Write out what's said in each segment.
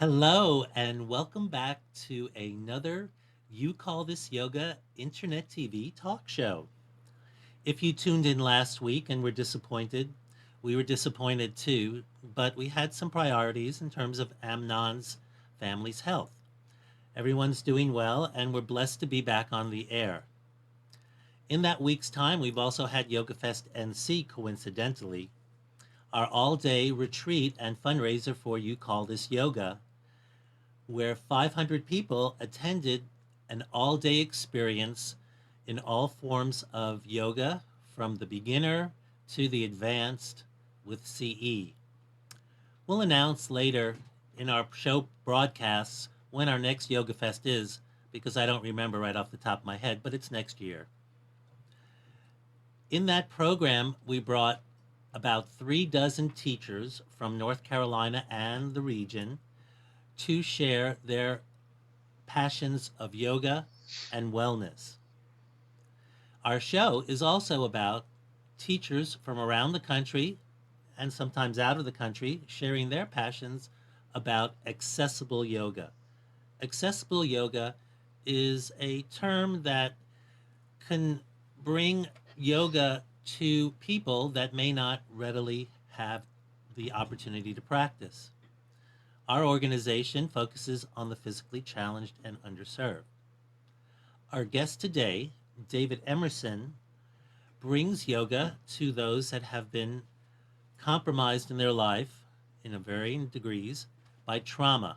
Hello, and welcome back to another You Call This Yoga Internet TV talk show. If you tuned in last week and were disappointed, we were disappointed too, but we had some priorities in terms of Amnon's family's health. Everyone's doing well, and we're blessed to be back on the air. In that week's time, we've also had Yoga Fest NC, coincidentally, our all-day retreat and fundraiser for You Call This Yoga, where 500 people attended an all-day experience in all forms of yoga, from the beginner to the advanced with CE. We'll announce later in our show broadcasts when our next Yoga Fest is, because I don't remember right off the top of my head, but it's next year. In that program, we brought about 36 teachers from North Carolina and the region to share their passions of yoga and wellness. Our show is also about teachers from around the country and sometimes out of the country sharing their passions about accessible yoga. Accessible yoga is a term that can bring yoga to people that may not readily have the opportunity to practice. Our organization focuses on the physically challenged and underserved. Our guest today, David Emerson, brings yoga to those that have been compromised in their life in varying degrees by trauma.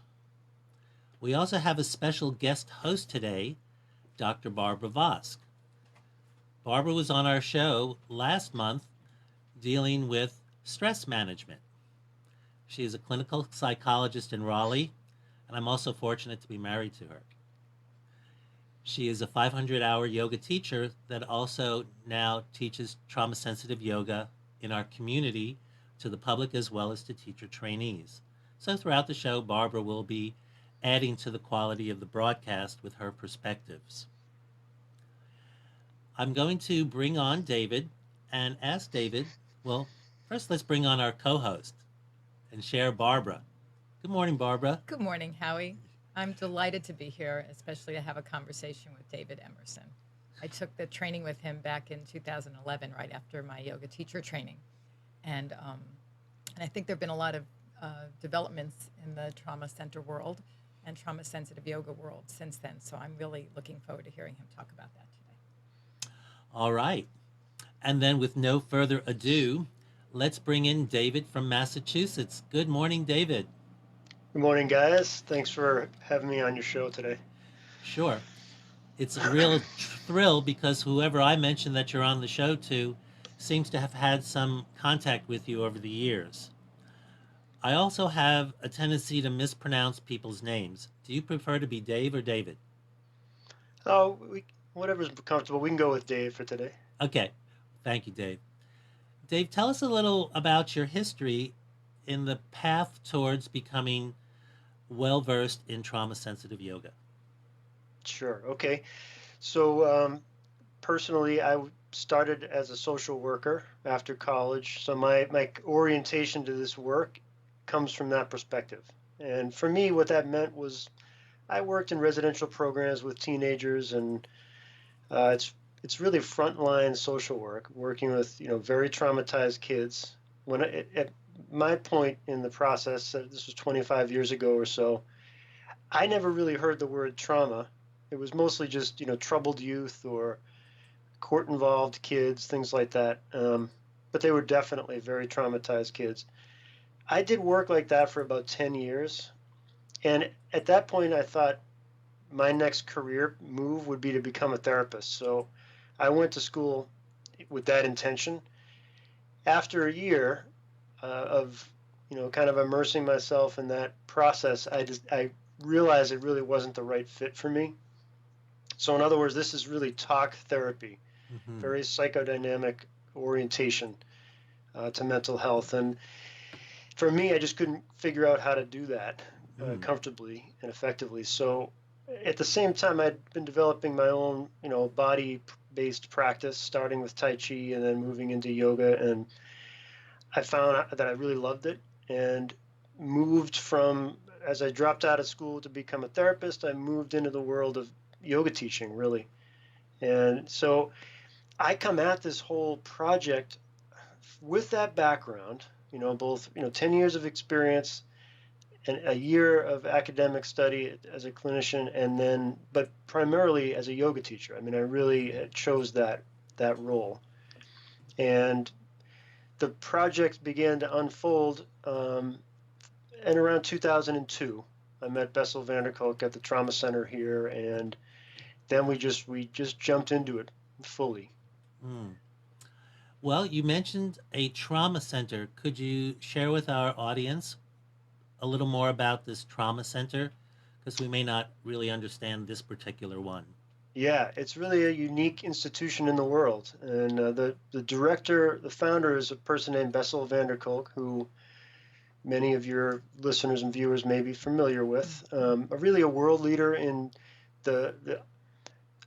We also have a special guest host today, Dr. Barbara Vosk. Barbara was on our show last month dealing with stress management. She is a clinical psychologist in Raleigh, and I'm also fortunate to be married to her. She is a 500-hour yoga teacher that also now teaches trauma-sensitive yoga in our community to the public as well as to teacher trainees. So throughout the show, Barbara will be adding to the quality of the broadcast with her perspectives. I'm going to bring on David and ask David, well, first let's bring on our co-host and share Barbara. Good morning, Barbara. Good morning, Howie. I'm delighted to be here, especially to have a conversation with David Emerson. I took the training with him back in 2011, right after my yoga teacher training. And I think there have been a lot of developments in the trauma center world and trauma sensitive yoga world since then. So I'm really looking forward to hearing him talk about that today. All right. And then with no further ado, let's bring in David from Massachusetts. Good morning, David. Good morning, guys. Thanks for having me on your show today. Sure. It's a real thrill because whoever I mentioned that you're on the show to seems to have had some contact with you over the years. I also have a tendency to mispronounce people's names. Do you prefer to be Dave or David? Oh, whatever's comfortable. We can go with Dave for today. Okay. Thank you, Dave. Dave, tell us a little about your history in the path towards becoming well-versed in trauma-sensitive yoga. Sure. Okay. So personally, I started as a social worker after college. So my orientation to this work comes from that perspective. And for me, what that meant was I worked in residential programs with teenagers, and it's really frontline social work, working with very traumatized kids. At my point in the process, this was 25 years ago or so, I never really heard the word trauma. It was mostly just troubled youth or court-involved kids, things like that. But they were definitely very traumatized kids. I did work like that for about 10 years. And at that point, I thought my next career move would be to become a therapist. So I went to school with that intention. after a year of kind of immersing myself in that process, I realized it really wasn't the right fit for me. So in other words, this is really talk therapy, Mm-hmm. very psychodynamic orientation to mental health. And for me, I just couldn't figure out how to do that Mm. comfortably and effectively. So at the same time, I'd been developing my own, body-based practice, starting with Tai Chi and then moving into yoga. And I found that I really loved it and moved from, as I dropped out of school to become a therapist, I moved into the world of yoga teaching, really. And so I come at this whole project with that background, both, 10 years of experience and a year of academic study as a clinician, and then, but primarily as a yoga teacher. I mean, I really chose that role. And the project began to unfold in around 2002. I met Bessel van der Kolk at the trauma center here, and then we just jumped into it fully. Mm. Well, you mentioned a trauma center. Could you share with our audience a little more about this trauma center? Because we may not really understand this particular one. Yeah, it's really a unique institution in the world, and the director, the founder, is a person named Bessel van der Kolk, who many of your listeners and viewers may be familiar with. Really a world leader in the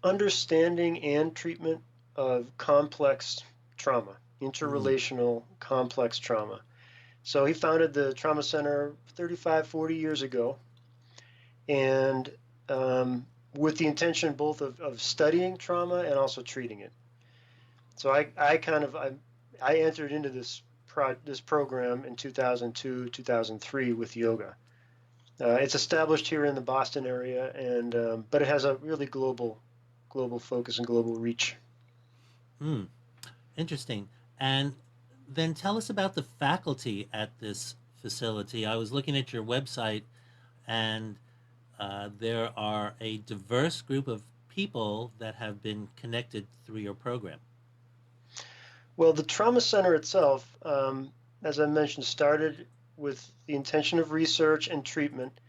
understanding and treatment of complex trauma, Mm. interrelational complex trauma. So he founded the Trauma Center 35, 40 years ago, and with the intention both of studying trauma and also treating it. So I entered into this program in 2002, 2003 with yoga. It's established here in the Boston area, and but it has a really global focus and global reach. Mm. Interesting. And then tell us about the faculty at this facility. I was looking at your website, and there are a diverse group of people that have been connected through your program. Well, the trauma center itself, as I mentioned, started with the intention of research and treatment,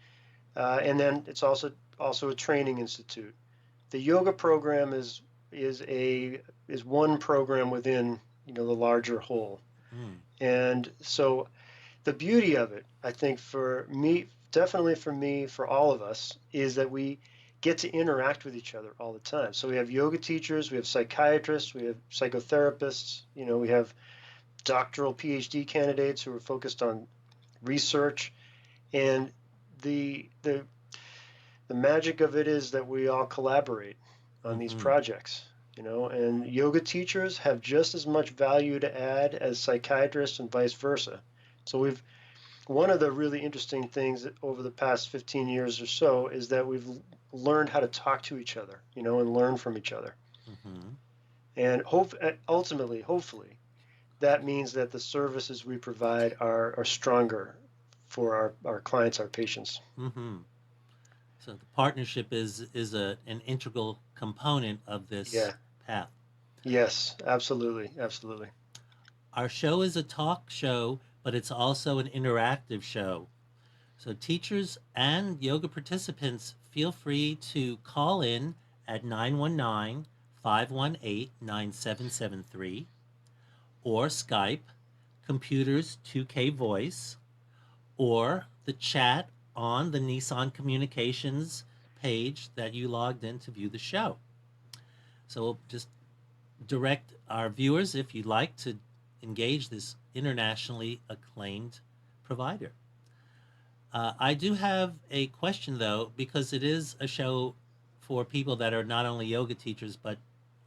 and then it's also a training institute. The yoga program is one program within the larger whole. Mm. And so the beauty of it, I think, for me, definitely for me, for all of us, is that we get to interact with each other all the time. So we have yoga teachers, we have psychiatrists, we have psychotherapists, we have doctoral PhD candidates who are focused on research. And the the magic of it is that we all collaborate on these Mm-hmm. projects, and yoga teachers have just as much value to add as psychiatrists and vice versa. So one of the really interesting things over the past 15 years or so is that we've learned how to talk to each other, and learn from each other. Mm-hmm. And ultimately, hopefully, that means that the services we provide are stronger for our clients, our patients. Mm-hmm. So the partnership is an integral component of this Yeah. path. Yes, absolutely. Absolutely. Our show is a talk show, but it's also an interactive show. So teachers and yoga participants feel free to call in at 919-518-9773 or Skype computers 2K voice or the chat on the Nissan Communications page that you logged in to view the show. So we'll just direct our viewers, if you'd like, to engage this internationally acclaimed provider. I do have a question, though, because it is a show for people that are not only yoga teachers, but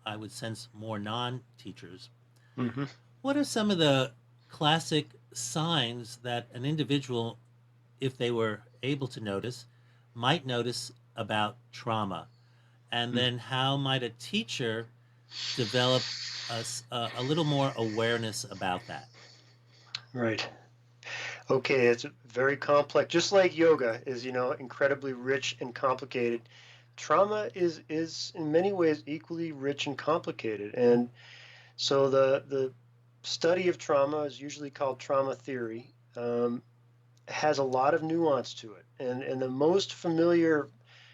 I would sense more non teachers. Hmm. What are some of the classic signs that an individual, if they were able to notice, might notice about trauma? And then how might a teacher develop a little more awareness about that? Right. Okay, it's very complex. Just like yoga is, incredibly rich and complicated. Trauma is in many ways equally rich and complicated. And so the study of trauma is usually called trauma theory. Has a lot of nuance to it, and the most familiar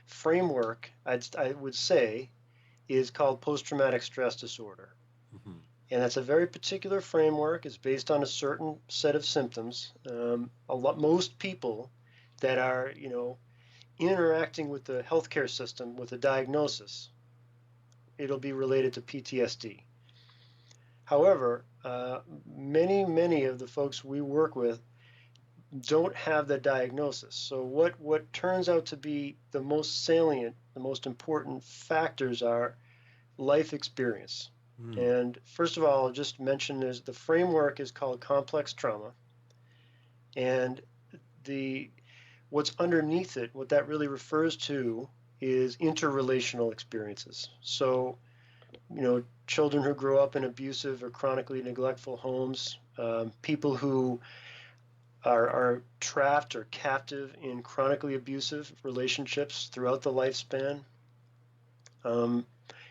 framework I would say is called post-traumatic stress disorder. Mm-hmm. And that's a very particular framework. It's based on a certain set of symptoms. Most people that are, interacting with the healthcare system with a diagnosis, it'll be related to PTSD. However, many of the folks we work with don't have the diagnosis. So what turns out to be the most salient, the most important factors are life experience. Mm. And first of all, I'll just mention is the framework is called complex trauma. And the what's underneath it, what that really refers to is interrelational experiences. So, children who grow up in abusive or chronically neglectful homes, people who are trapped or captive in chronically abusive relationships throughout the lifespan.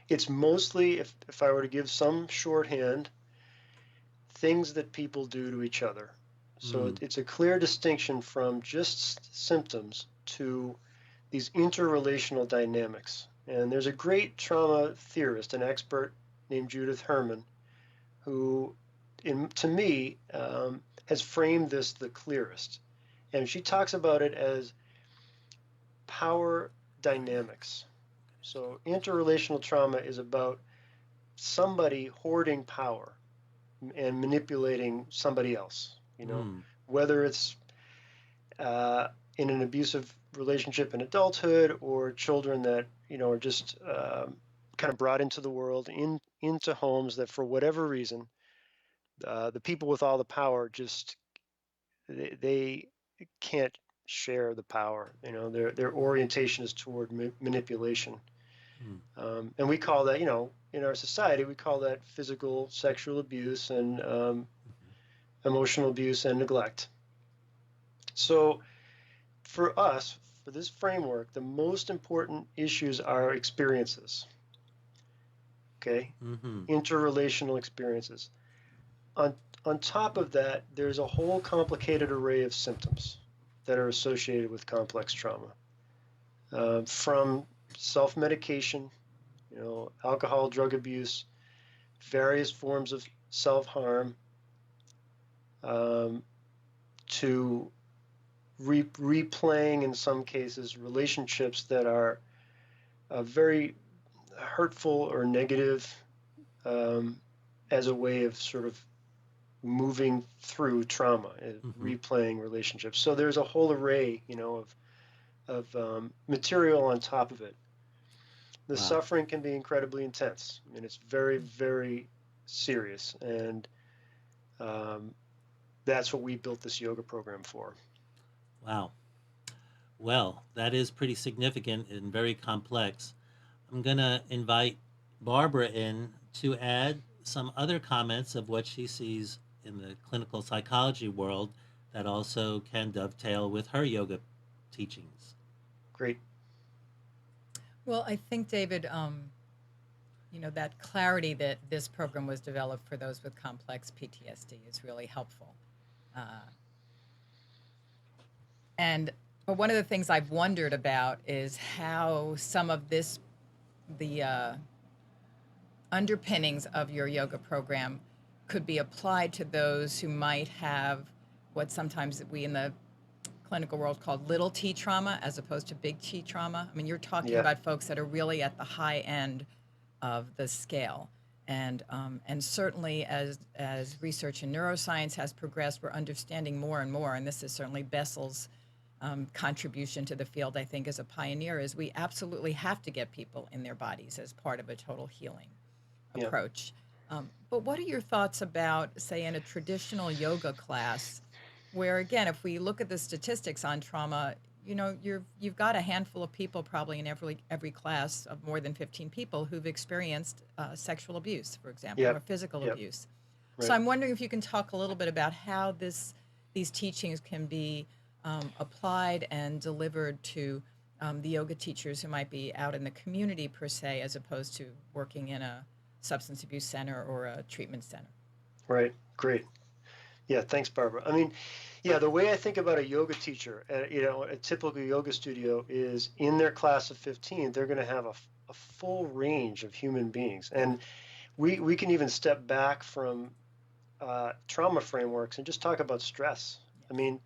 It's mostly, if I were to give some shorthand, things that people do to each other. So Mm. it's a clear distinction from just symptoms to these interrelational dynamics. And there's a great trauma theorist, an expert named Judith Herman, who, to me, has framed this the clearest. And she talks about it as power dynamics. So interrelational trauma is about somebody hoarding power and manipulating somebody else, Mm. whether it's in an abusive relationship in adulthood or children that, are just kind of brought into the world, into homes that for whatever reason, the people with all the power just, they can't share the power. Their orientation is toward manipulation. Mm. And we call that, in our society, we call that physical, sexual abuse and emotional abuse and neglect. So for us, for this framework, the most important issues are experiences, okay? Mm-hmm. Interrelational experiences. On, on top of that, there's a whole complicated array of symptoms that are associated with complex trauma, from self-medication, alcohol, drug abuse, various forms of self-harm, um, to replaying in some cases relationships that are very hurtful or negative, um, as a way of sort of moving through trauma, Mm-hmm. replaying relationships. So there's a whole array, of material on top of it. The Wow. suffering can be incredibly intense. I mean, it's very, very serious, and um, that's what we built this yoga program for. Wow. Well, that is pretty significant and very complex. I'm going to invite Barbara in to add some other comments of what she sees in the clinical psychology world that also can dovetail with her yoga teachings. Great. Well, I think, David, that clarity that this program was developed for those with complex PTSD is really helpful. Uh, and but one of the things I've wondered about is how some of the underpinnings of your yoga program could be applied to those who might have what sometimes we in the clinical world called little t trauma as opposed to big T trauma. I mean, you're talking Yeah. about folks that are really at the high end of the scale. And certainly as research in neuroscience has progressed, we're understanding more and more. And this is certainly Bessel's contribution to the field, I think, as a pioneer, is we absolutely have to get people in their bodies as part of a total healing Yeah. approach. But what are your thoughts about, say, in a traditional yoga class, where again, if we look at the statistics on trauma, you've got a handful of people probably in every class of more than 15 people who've experienced sexual abuse, for example, or Yep. physical Yep. abuse. So Right. I'm wondering if you can talk a little bit about how these teachings can be applied and delivered to the yoga teachers who might be out in the community per se, as opposed to working in a substance abuse center or a treatment center. Right. Great. Yeah. Thanks, Barbara. I mean, yeah, the way I think about a yoga teacher, a typical yoga studio is in their class of 15, they're going to have a full range of human beings. And we can even step back from trauma frameworks and just talk about stress. I Yes. mean,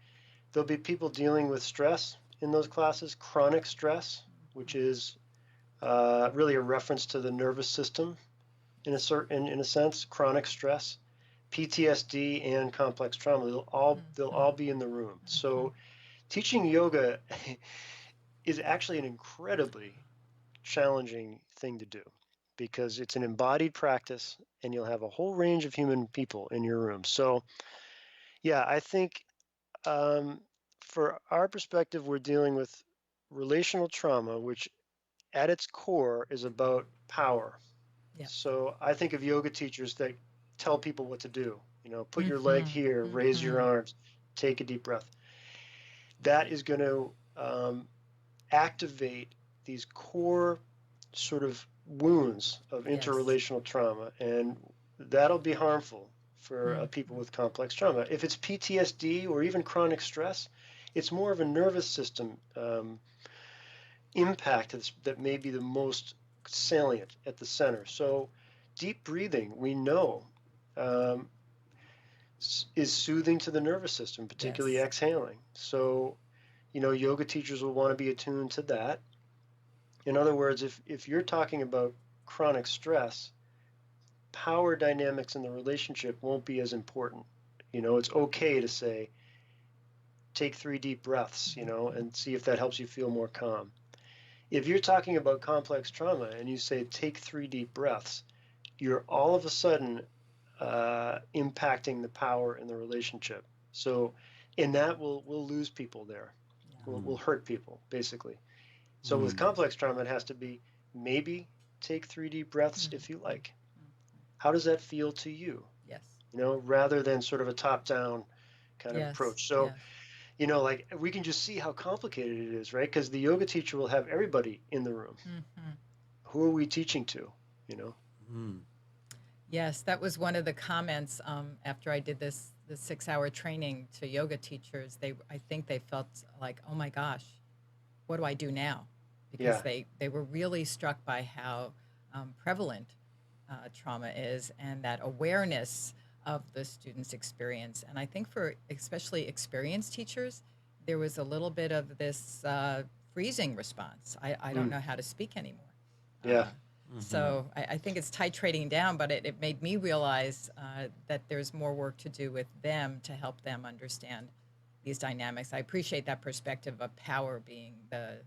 there'll be people dealing with stress in those classes, chronic stress, which Mhm. is really a reference to the nervous system in a sense, chronic stress, PTSD, and complex trauma. They'll all Mhm. be in the room. Mhm. So teaching yoga is actually an incredibly challenging thing to do because it's an embodied practice and you'll have a whole range of human people in your room. So yeah, I think um, for our perspective, we're dealing with relational trauma, which at its core is about power. Yes. So I think of yoga teachers that tell people what to do. Put your leg Mhm. here, raise your Mhm. arms, take a deep breath. That is going to activate these core sort of wounds of Yes. interrelational trauma, and that'll be harmful for Mhm. people with complex trauma. If it's PTSD or even chronic stress, it's more of a nervous system impact that may be the most salient at the center. So, deep breathing, we know, um, is soothing to the nervous system, particularly Yes. exhaling. So, yoga teachers will want to be attuned to that. In other words, if you're talking about chronic stress, power dynamics in the relationship won't be as important. It's okay to say, take 3 deep breaths, Mhm. and see if that helps you feel more calm. If you're talking about complex trauma and you say, take 3 deep breaths, you're all of a sudden impacting the power in the relationship. So, and that will lose people there. Yeah. Will hurt people basically. So with Mm. complex trauma, it has to be maybe take 3 deep breaths Mhm. if you Mhm. like. How does that feel to you? Yes. Rather than sort of a top-down kind of Yes. approach. So, Yes. like we can just see how complicated it is, right? Because the yoga teacher will have everybody in the room. Mhm. Who are we teaching to? You know? Mm. Yes, that was one of the comments after I did this 6 hour training to yoga teachers. I think they felt like, oh my gosh, what do I do now? Because Yeah, they were really struck by how prevalent trauma is and that awareness of the student's experience. And I think for especially experienced teachers, there was a little bit of this freezing response. I don't mm, know how to speak anymore. yeah, Uh, Mm-hmm. so I think it's titrating down, but it made me realize that there's more work to do with them to help them understand these dynamics. I appreciate that perspective of power being the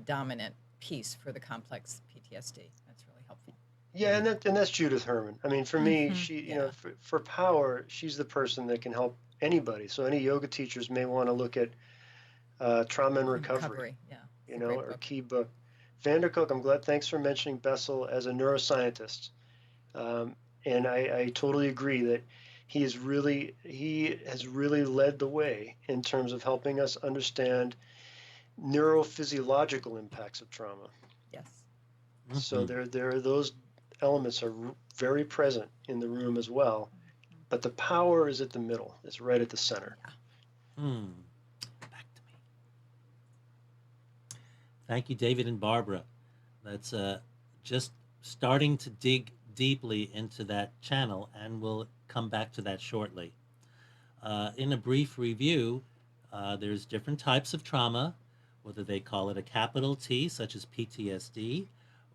dominant piece for the complex PTSD. That's really helpful. yeah. And that's Judith Herman. I mean, for me, she, Yeah. for power, she's the person that can help anybody. So any yoga teachers may want to look at Trauma and Recovery, Recovery. Yeah. It's a great or book. key book. Vandercook, I'm glad. Thanks for mentioning Bessel as a neuroscientist. Um, and I totally agree that he has really led the way in terms of helping us understand neurophysiological impacts of trauma. Yes. So Mm-hmm. there are those elements are very present in the room as well, but the power is at the middle. It's right at the center. Yeah. Mm. Back to me. Thank you, David and Barbara. That's just starting to dig deeply into that channel, and we'll come back to that shortly. In a brief review, there's different types of trauma, whether they call it a capital T, such as PTSD,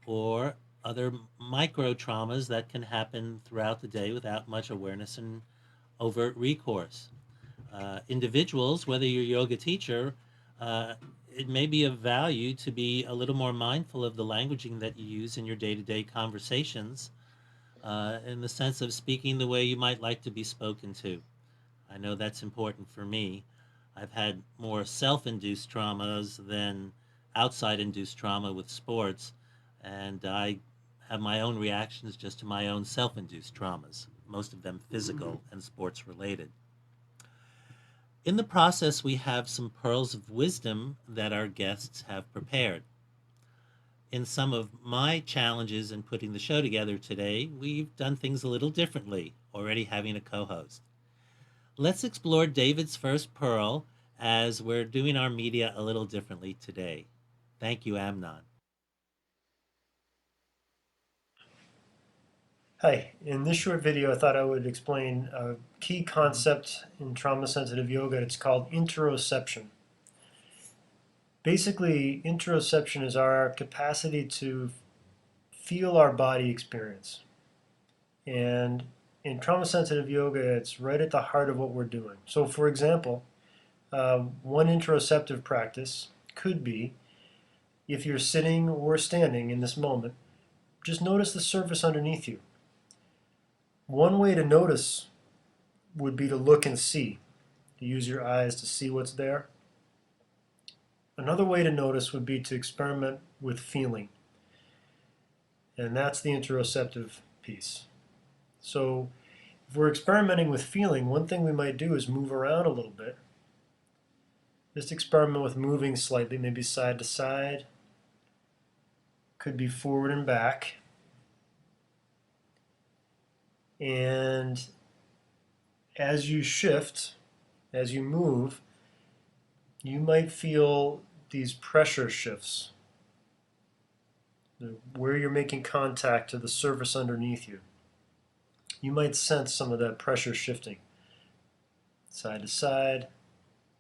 or other micro traumas that can happen throughout the day without much awareness and overt recourse. Individuals, whether you're a yoga teacher, uh, it may be of value to be a little more mindful of the languaging that you use in your day-to-day conversations, in the sense of speaking the way you might like to be spoken to. I know that's important for me. I've had more self-induced traumas than outside-induced trauma with sports, and I have my own reactions just to my own self-induced traumas, most of them physical and sports related. In the process, we have some pearls of wisdom that our guests have prepared. In some of my challenges in putting the show together today, we've done things a little differently. already having a co-host. Let's explore David's first pearl as we're doing our media a little differently today. Thank you, Amnon. Hi, in this short video I thought I would explain a key concept in trauma-sensitive yoga. It's called interoception. Basically, interoception is our capacity to feel our body experience. And in trauma-sensitive yoga, it's right at the heart of what we're doing. So for example, one interoceptive practice could be, if you're sitting or standing in this moment, just notice the surface underneath you. One way to notice would be to look and see, to use your eyes to see what's there. Another way to notice would be to experiment with feeling, and that's the interoceptive piece. So if we're experimenting with feeling, one thing we might do is move around a little bit. Just experiment with moving slightly, maybe side to side, could be forward and back. And as you shift, as you move, you might feel these pressure shifts, where you're making contact to the surface underneath you. You might sense some of that pressure shifting, side to side,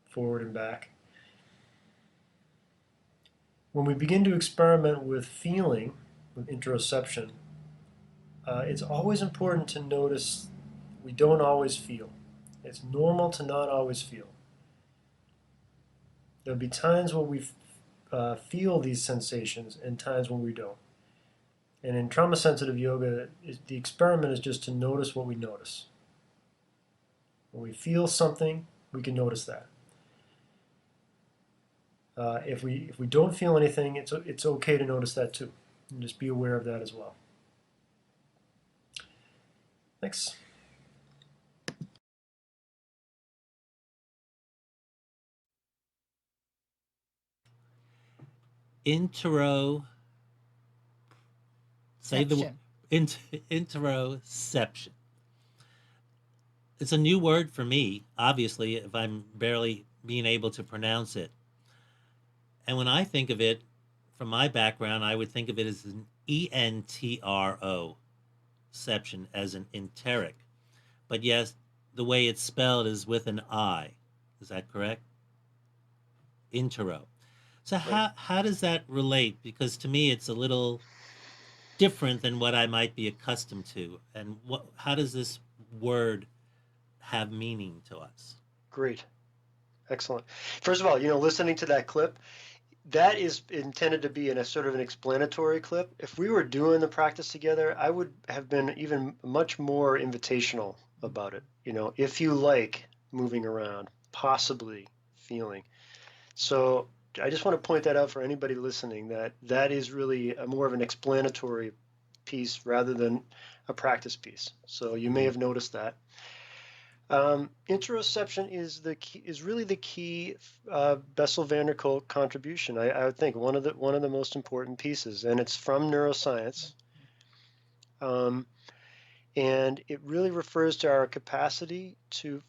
forward and back. When we begin to experiment with feeling, with interoception, it's always important to notice we don't always feel. It's normal to not always feel. There'll be times when we feel these sensations and times when we don't. And in trauma-sensitive yoga, the experiment is just to notice what we notice. When we feel something, we can notice that. If we don't feel anything, it's okay to notice that too. And just be aware of that as well. Thanks. Intero. Say the Ception. interoception. It's a new word for me, obviously, if I'm barely being able to pronounce it. And when I think of it, from my background, I would think of it as an ENTRO, ception, as an enteric. But yes, the way it's spelled is with an I. Is that correct? Intero. So Right. how does that relate? Because to me, it's a little different than what I might be accustomed to. And how does this word have meaning to us? Great. Excellent. First of all, listening to that clip, that is intended to be in a sort of an explanatory clip. If we were doing the practice together, I would have been even much more invitational about it. If you like moving around, possibly feeling. So I just want to point that out for anybody listening, that is really more of an explanatory piece rather than a practice piece. So you may have noticed that. Interoception is really the key Bessel van der Kolk contribution. I would think one of the most important pieces, and it's from neuroscience, and it really refers to our capacity to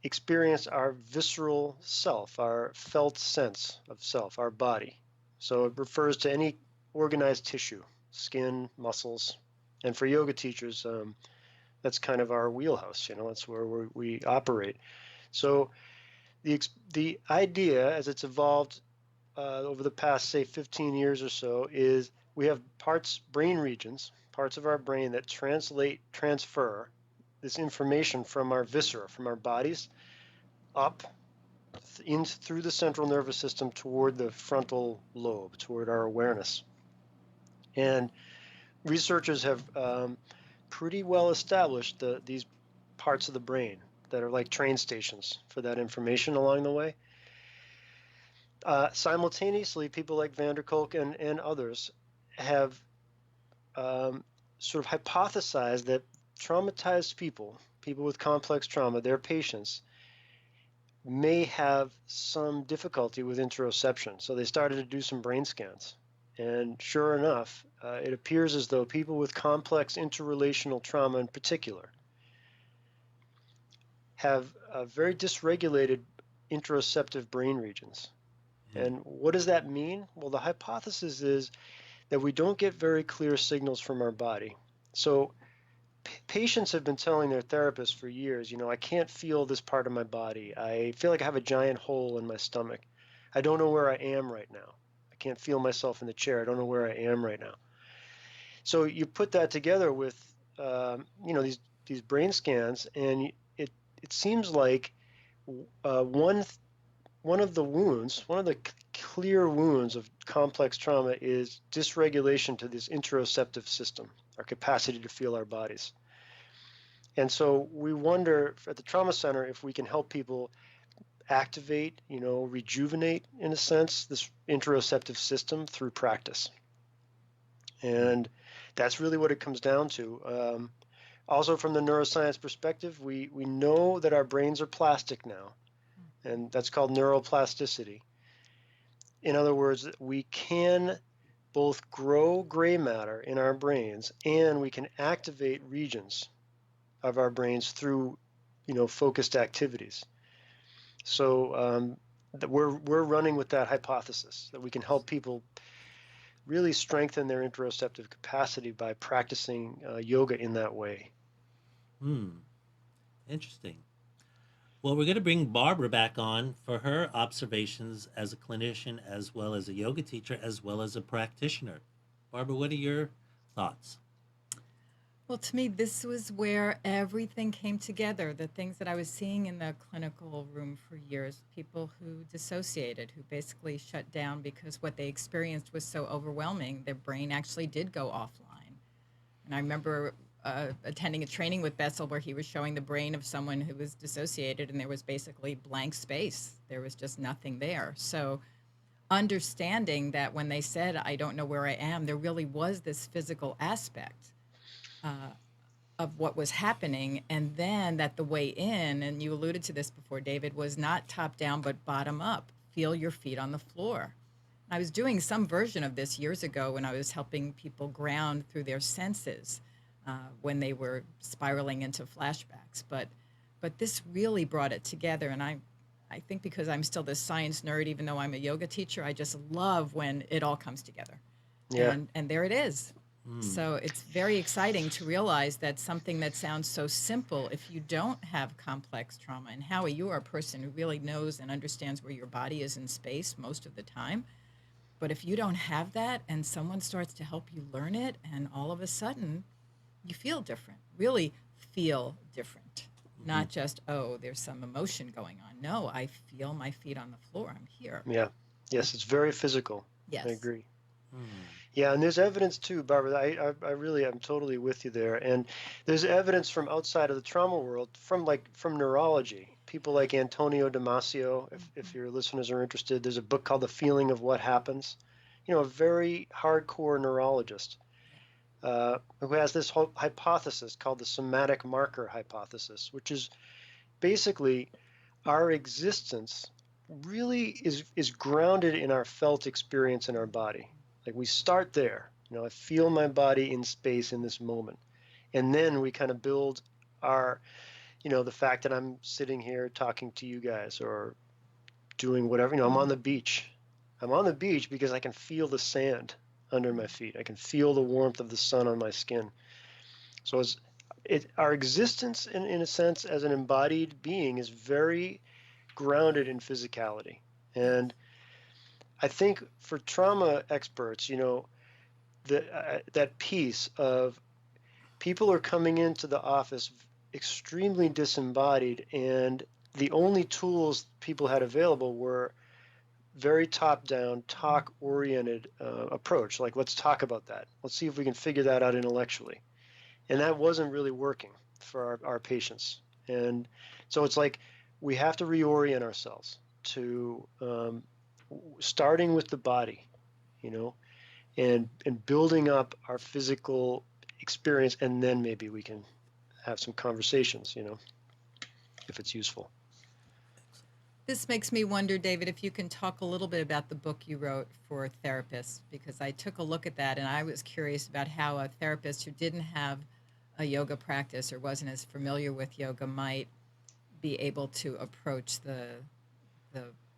experience our visceral self, our felt sense of self, our body. So it refers to any organized tissue, skin, muscles, and for yoga teachers, that's kind of our wheelhouse. That's where we operate. So the idea, as it's evolved over the past, say, 15 years or so, is we have brain regions, parts of our brain that transfer this information from our viscera, from our bodies, up through the central nervous system toward the frontal lobe, toward our awareness. And researchers have pretty well established these parts of the brain that are like train stations for that information along the way. Simultaneously, people like van der Kolk and others have sort of hypothesized that traumatized people with complex trauma, their patients, may have some difficulty with interoception. So they started to do some brain scans. And sure enough, it appears as though people with complex interrelational trauma in particular have very dysregulated interoceptive brain regions. Mm. And what does that mean? Well, the hypothesis is that we don't get very clear signals from our body. So patients have been telling their therapists for years, I can't feel this part of my body. I feel like I have a giant hole in my stomach. I don't know where I am right now. I can't feel myself in the chair. I don't know where I am right now. So you put that together with, these brain scans, and it seems like one of the wounds, one of the clear wounds of complex trauma is dysregulation to this interoceptive system, our capacity to feel our bodies. And so we wonder at the trauma center if we can help people activate, rejuvenate, in a sense, this interoceptive system through practice. And that's really what it comes down to. Also, from the neuroscience perspective, we know that our brains are plastic now, and that's called neuroplasticity. In other words, we can both grow gray matter in our brains, and we can activate regions of our brains through, focused activities. So we're running with that hypothesis that we can help people really strengthen their interoceptive capacity by practicing yoga in that way. Hmm. Interesting. Well, we're going to bring Barbara back on for her observations as a clinician, as well as a yoga teacher, as well as a practitioner. Barbara, what are your thoughts? Well, to me, this was where everything came together. The things that I was seeing in the clinical room for years, people who dissociated, who basically shut down because what they experienced was so overwhelming, their brain actually did go offline. And I remember attending a training with Bessel where he was showing the brain of someone who was dissociated, and there was basically blank space. There was just nothing there. So understanding that when they said, I don't know where I am, there really was this physical aspect of what was happening. And then that the way in, and you alluded to this before, David, was not top down, but bottom up. Feel your feet on the floor. I was doing some version of this years ago when I was helping people ground through their senses when they were spiraling into flashbacks. But this really brought it together. And I think because I'm still this science nerd, even though I'm a yoga teacher, I just love when it all comes together. Yeah. And there it is. So it's very exciting to realize that something that sounds so simple, if you don't have complex trauma, and Howie, you are a person who really knows and understands where your body is in space most of the time. But if you don't have that and someone starts to help you learn it, and all of a sudden you feel different, really feel different. Not just, oh, there's some emotion going on. No, I feel my feet on the floor. I'm here. Yeah. Yes, it's very physical. Yes. I agree. Hmm. Yeah, and there's evidence too, Barbara. I really, I'm totally with you there. And there's evidence from outside of the trauma world, from neurology. People like Antonio Damasio, if your listeners are interested, there's a book called The Feeling of What Happens. A very hardcore neurologist who has this whole hypothesis called the somatic marker hypothesis, which is basically our existence really is grounded in our felt experience in our body. Like we start there, I feel my body in space in this moment. And then we kind of build our, the fact that I'm sitting here talking to you guys or doing whatever, I'm on the beach. I'm on the beach because I can feel the sand under my feet. I can feel the warmth of the sun on my skin. So our existence in a sense as an embodied being is very grounded in physicality. And I think for trauma experts, that piece of people are coming into the office extremely disembodied, and the only tools people had available were very top-down, talk-oriented approach. Like, let's talk about that. Let's see if we can figure that out intellectually. And that wasn't really working for our patients. And so it's like we have to reorient ourselves to starting with the body, and building up our physical experience, and then maybe we can have some conversations, if it's useful. This makes me wonder, David, if you can talk a little bit about the book you wrote for therapists, because I took a look at that and I was curious about how a therapist who didn't have a yoga practice or wasn't as familiar with yoga might be able to approach the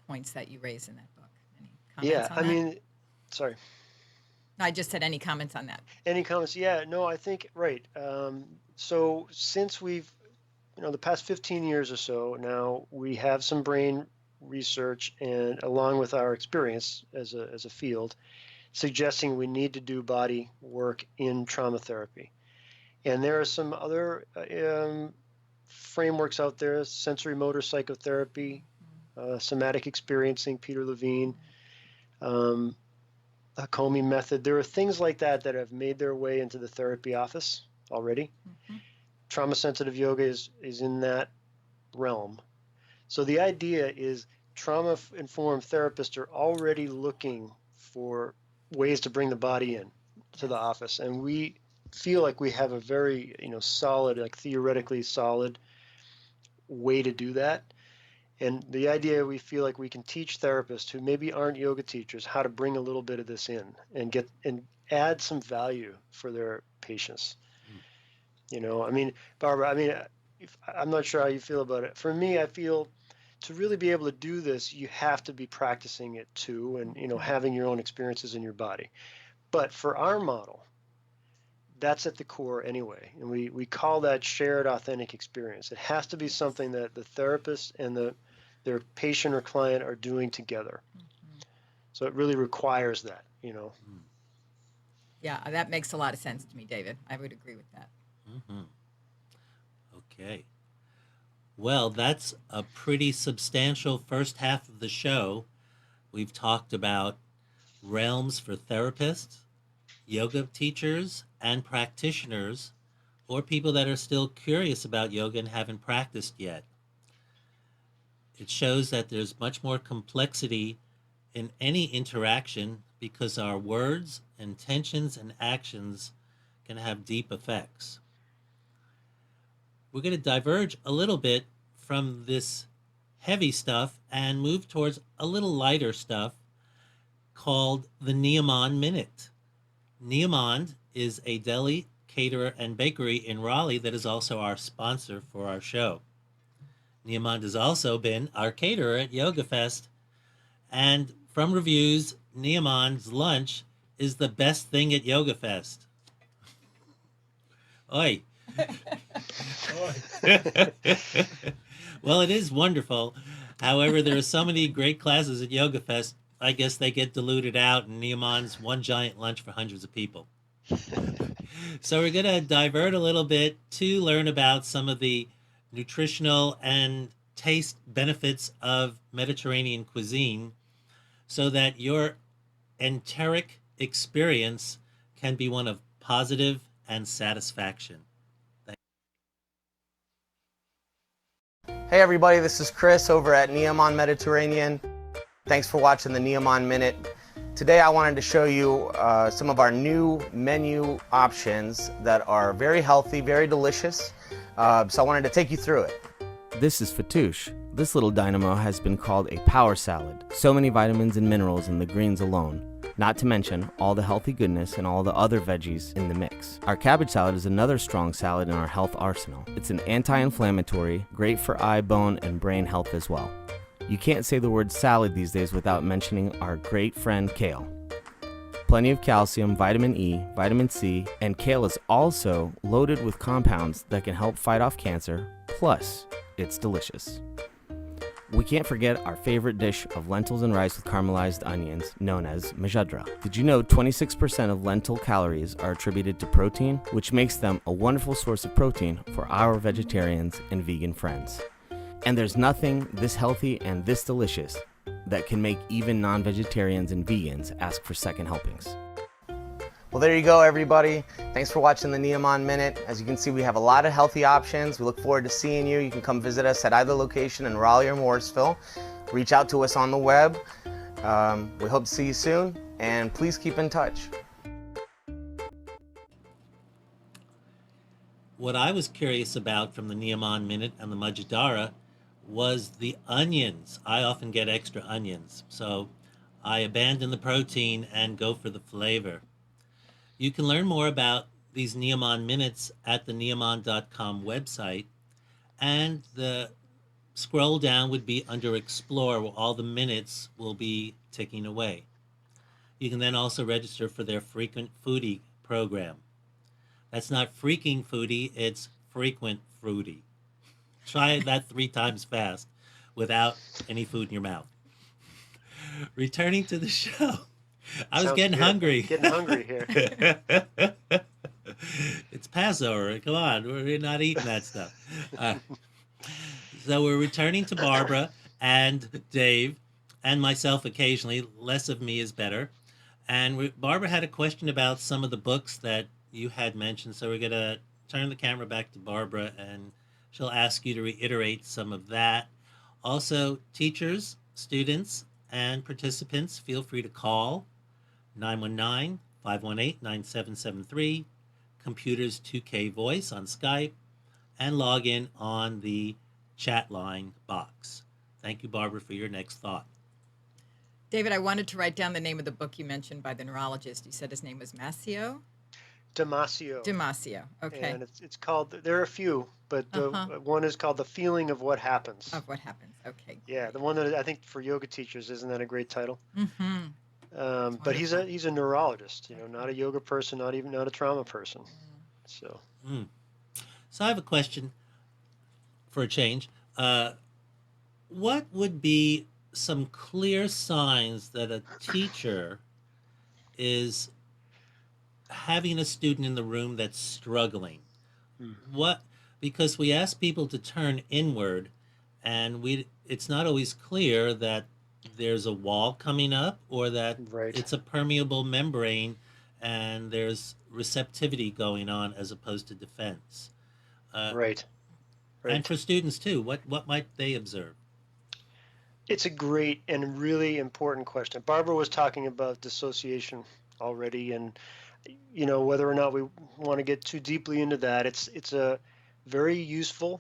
points that you raise in that book. Any Yeah, comments on I that? mean, sorry. No, I just said any comments on that. Any comments? Yeah, no, I think right. So since we've, the past 15 years or so now, we have some brain research, and along with our experience as a field, suggesting we need to do body work in trauma therapy. And there are some other frameworks out there: sensory motor psychotherapy, somatic experiencing, Peter Levine, the Hakomi method. There are things like that that have made their way into the therapy office already. Mm-hmm. Trauma sensitive yoga is in that realm. So the idea is trauma informed therapists are already looking for ways to bring the body in to the office, and we feel like we have a very solid, like theoretically solid way to do that. And the idea, we feel like we can teach therapists who maybe aren't yoga teachers how to bring a little bit of this in and add some value for their patients. I mean, Barbara, I'm not sure how you feel about it. For me, I feel to really be able to do this, you have to be practicing it too, and having your own experiences in your body. But for our model, that's at the core anyway, and we call that shared authentic experience. It has to be something that the therapist and their patient or client are doing together. Mm-hmm. So it really requires that. Yeah, that makes a lot of sense to me, David. I would agree with that. Mm-hmm. Okay. Well, that's a pretty substantial first half of the show. We've talked about realms for therapists, yoga teachers, and practitioners, or people that are still curious about yoga and haven't practiced yet. It shows that there's much more complexity in any interaction because our words, intentions, and actions can have deep effects. We're going to diverge a little bit from this heavy stuff and move towards a little lighter stuff called the Neomond Minute. Neomond is a deli, caterer, and bakery in Raleigh that is also our sponsor for our show. Neomond has also been our caterer at Yoga Fest, and from reviews, Neomond's lunch is the best thing at Yoga Fest. Oi. Well, it is wonderful. However, there are so many great classes at Yoga Fest, I guess they get diluted out, and Neomond's one giant lunch for hundreds of people. So we're going to divert a little bit to learn about some of the nutritional and taste benefits of Mediterranean cuisine so that your enteric experience can be one of positive and satisfaction. Hey everybody, this is Chris over at Neomond Mediterranean. Thanks for watching the Neomond Minute. Today I wanted to show you some of our new menu options that are very healthy, very delicious. So I wanted to take you through it. This is Fatouche. This little dynamo has been called a power salad. So many vitamins and minerals in the greens alone. Not to mention all the healthy goodness and all the other veggies in the mix. Our cabbage salad is another strong salad in our health arsenal. It's an anti-inflammatory, great for eye, bone, and brain health as well. You can't say the word salad these days without mentioning our great friend kale. Plenty of calcium, vitamin E, vitamin C, and kale is also loaded with compounds that can help fight off cancer, plus it's delicious. We can't forget our favorite dish of lentils and rice with caramelized onions, known as majadra. Did you know 26% of lentil calories are attributed to protein, which makes them a wonderful source of protein for our vegetarians and vegan friends? And there's nothing this healthy and this delicious that can make even non-vegetarians and vegans ask for second helpings. Well, there you go, everybody. Thanks for watching the Neomond Minute. As you can see, we have a lot of healthy options. We look forward to seeing you. You can come visit us at either location in Raleigh or Morrisville. Reach out to us on the web. We hope to see you soon, and please keep in touch. What I was curious about from the Neomond Minute and the Majadara was the onions. I often get extra onions, so I abandon the protein and go for the flavor. You can learn more about these Neomond Minutes at the neomond.com website, and the scroll down would be under Explore, where all the minutes will be ticking away. You can then also register for their frequent foodie program. That's not freaking foodie, it's frequent foodie. Try that 3 times fast without any food in your mouth. Returning to the show. I was Sounds getting good. hungry. Getting hungry here. It's Passover. Come on, we're not eating that stuff. So we're returning to Barbara and Dave and myself occasionally. Less of me is better. And Barbara had a question about some of the books that you had mentioned. So we're going to turn the camera back to Barbara and she'll ask you to reiterate some of that. Also, teachers, students, and participants, feel free to call 919-518-9773, computers 2K voice on Skype, and log in on the chat line box. Thank you, Barbara, for your next thought. David, I wanted to write down the name of the book you mentioned by the neurologist. You said his name was Masio? Damasio. Damasio. Okay. And it's called, there are a few, but the one is called The Feeling of What Happens. Of what happens. Okay. Yeah, the one that I think for yoga teachers, isn't that a great title? Mm-hmm. But he's a neurologist, not a yoga person, not a trauma person. So. So I have a question for a change. What would be some clear signs that a teacher is having a student in the room that's struggling? Because we ask people to turn inward, and it's not always clear that there's a wall coming up or that it's a permeable membrane and there's receptivity going on as opposed to defense. Right. And for students too, what might they observe? It's a great and really important question. Barbara was talking about dissociation already, and whether or not we want to get too deeply into that, it's a very useful,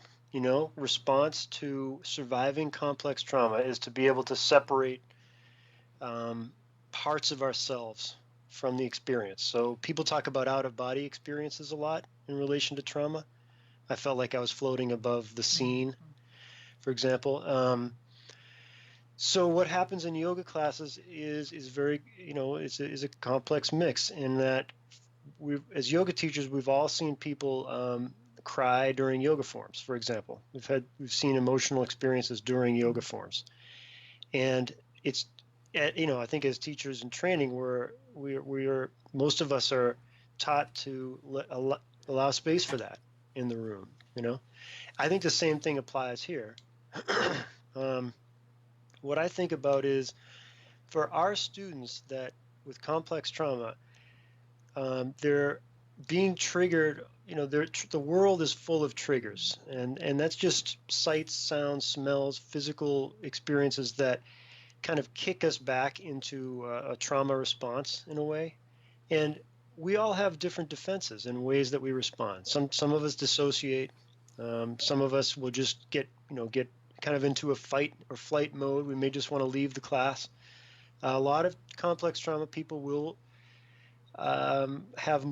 response to surviving complex trauma is to be able to separate parts of ourselves from the experience. So people talk about out-of-body experiences a lot in relation to trauma. I felt like I was floating above the scene, for example. So what happens in yoga classes is very, is a complex mix in that as yoga teachers, we've all seen people cry during yoga forms, for example. We've seen emotional experiences during yoga forms. And it's, I think as teachers in training, most of us are taught to allow space for that in the room, I think the same thing applies here. What I think about is for our students that with complex trauma, they're being triggered, the world is full of triggers, and that's just sights, sounds, smells, physical experiences that kind of kick us back into a trauma response in a way. And we all have different defenses and ways that we respond. Some of us dissociate. Some of us will just get kind of into a fight or flight mode. We may just want to leave the class. A lot of complex trauma people will have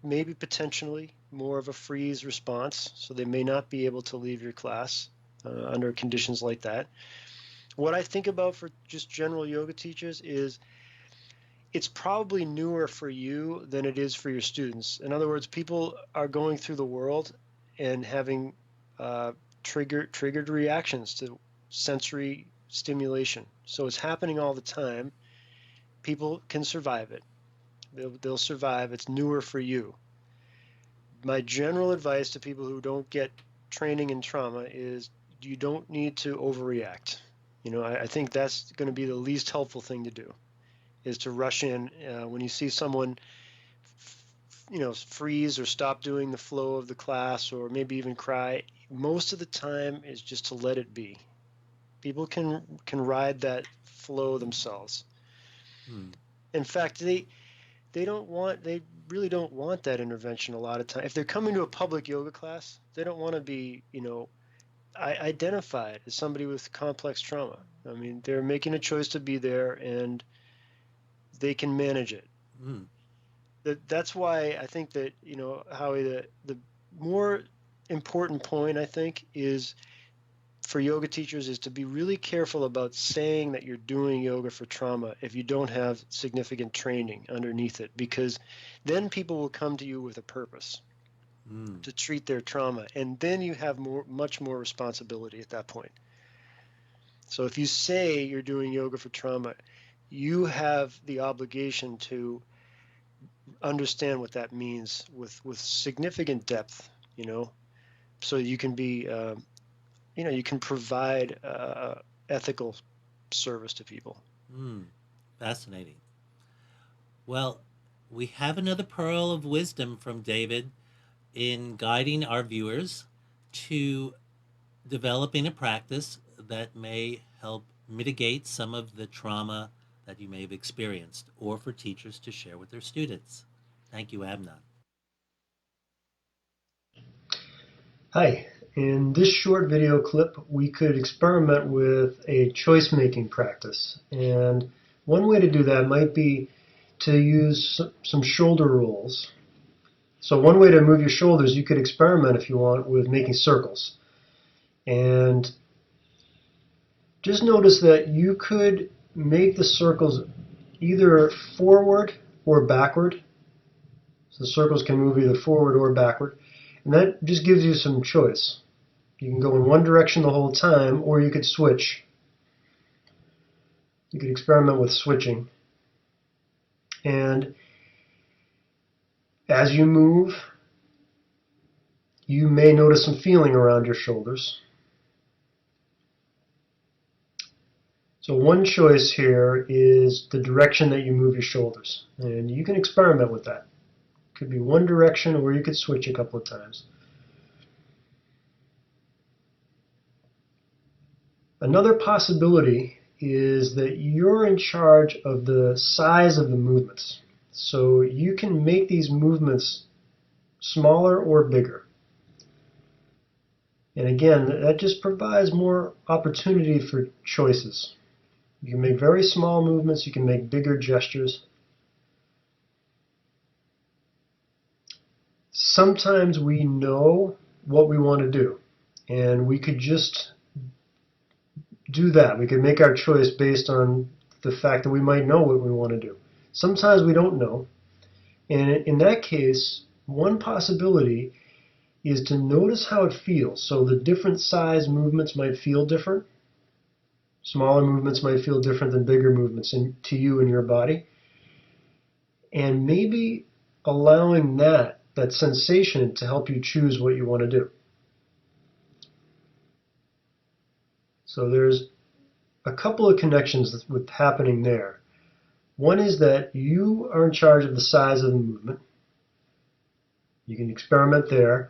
maybe potentially more of a freeze response, so they may not be able to leave your class under conditions like that. What I think about for just general yoga teachers is it's probably newer for you than it is for your students. In other words, people are going through the world and having triggered reactions to sensory stimulation. So it's happening all the time. People can survive it. They'll survive. It's newer for you. My general advice to people who don't get training in trauma is you don't need to overreact. I think that's going to be the least helpful thing to do, is to rush in when you see someone freeze or stop doing the flow of the class or maybe even cry. Most of the time is just to let it be. People can ride that flow themselves. In fact, they really don't want that intervention a lot of time. If they're coming to a public yoga class, they don't want to be, identified as somebody with complex trauma. I mean, they're making a choice to be there and they can manage it. That's why I think that, Howie, the more important point, I think, is for yoga teachers is to be really careful about saying that you're doing yoga for trauma if you don't have significant training underneath it, because then people will come to you with a purpose to treat their trauma, and then you have much more responsibility at that point. So if you say you're doing yoga for trauma, you have the obligation to understand what that means with significant depth, so you can be, you can provide ethical service to people. Fascinating. Well, we have another pearl of wisdom from David in guiding our viewers to developing a practice that may help mitigate some of the trauma that you may have experienced, or for teachers to share with their students. Thank you, Amnon. Hi. In this short video clip, we could experiment with a choice-making practice. And one way to do that might be to use some shoulder rolls. So one way to move your shoulders, you could experiment if you want with making circles. And just notice that you could make the circles either forward or backward. So the circles can move either forward or backward. And that just gives you some choice. You can go in one direction the whole time, or you could switch. You could experiment with switching. And as you move, you may notice some feeling around your shoulders. So one choice here is the direction that you move your shoulders. And you can experiment with that. It could be one direction, or you could switch a couple of times. Another possibility is that you're in charge of the size of the movements. So you can make these movements smaller or bigger. And again, that just provides more opportunity for choices. You can make very small movements, you can make bigger gestures. Sometimes we know what we want to do, and we could just do that. We could make our choice based on the fact that we might know what we want to do. Sometimes we don't know, and in that case, one possibility is to notice how it feels. So the different size movements might feel different. Smaller movements might feel different than bigger movements to you and your body. And maybe allowing that sensation to help you choose what you want to do. So there's a couple of connections with happening there. One is that you are in charge of the size of the movement. You can experiment there.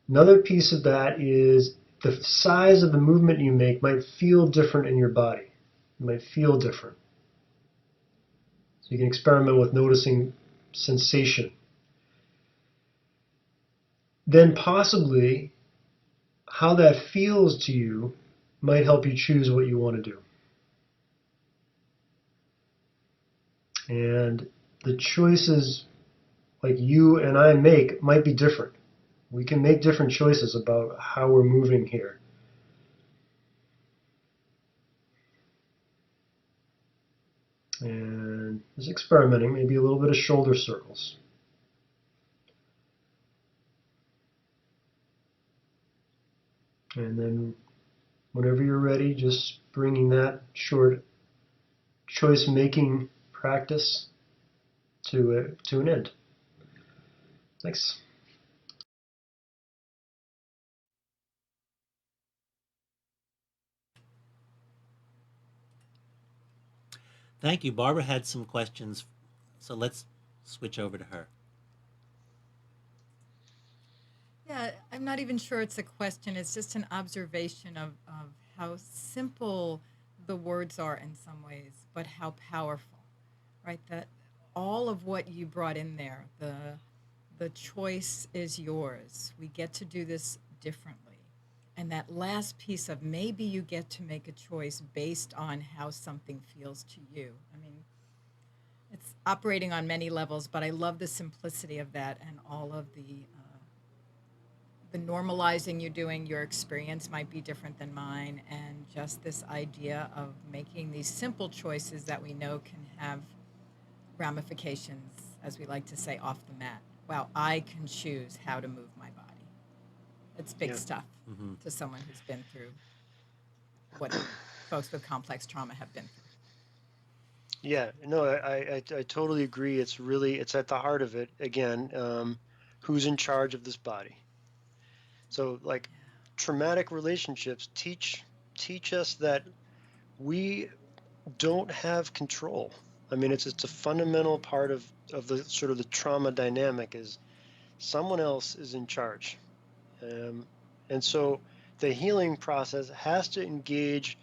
Another piece of that is the size of the movement you make might feel different in your body. It might feel different. So you can experiment with noticing sensation. Then possibly how that feels to you might help you choose what you want to do. And the choices like you and I make might be different. We can make different choices about how we're moving here. And just experimenting, maybe a little bit of shoulder circles. And then whenever you're ready, just bringing that short choice-making practice to an end. Thanks. Thank you. Barbara had some questions, so let's switch over to her. Yeah, I'm not even sure it's a question. It's just an observation of how simple the words are in some ways, but how powerful, right? That all of what you brought in there, the choice is yours. We get to do this differently. And that last piece of maybe you get to make a choice based on how something feels to you. I mean, it's operating on many levels, but I love the simplicity of that and all of the the normalizing you're doing, your experience might be different than mine, and just this idea of making these simple choices that we know can have ramifications, as we like to say, off the mat. Wow, I can choose how to move my body. It's big Yeah. stuff Mm-hmm. to someone who's been through what folks with complex trauma have been through. Yeah, no, I totally agree. It's at the heart of it again. Who's in charge of this body? So like traumatic relationships teach us that we don't have control. I mean, it's a fundamental part of the sort of the trauma dynamic is someone else is in charge. And so the healing process has to engage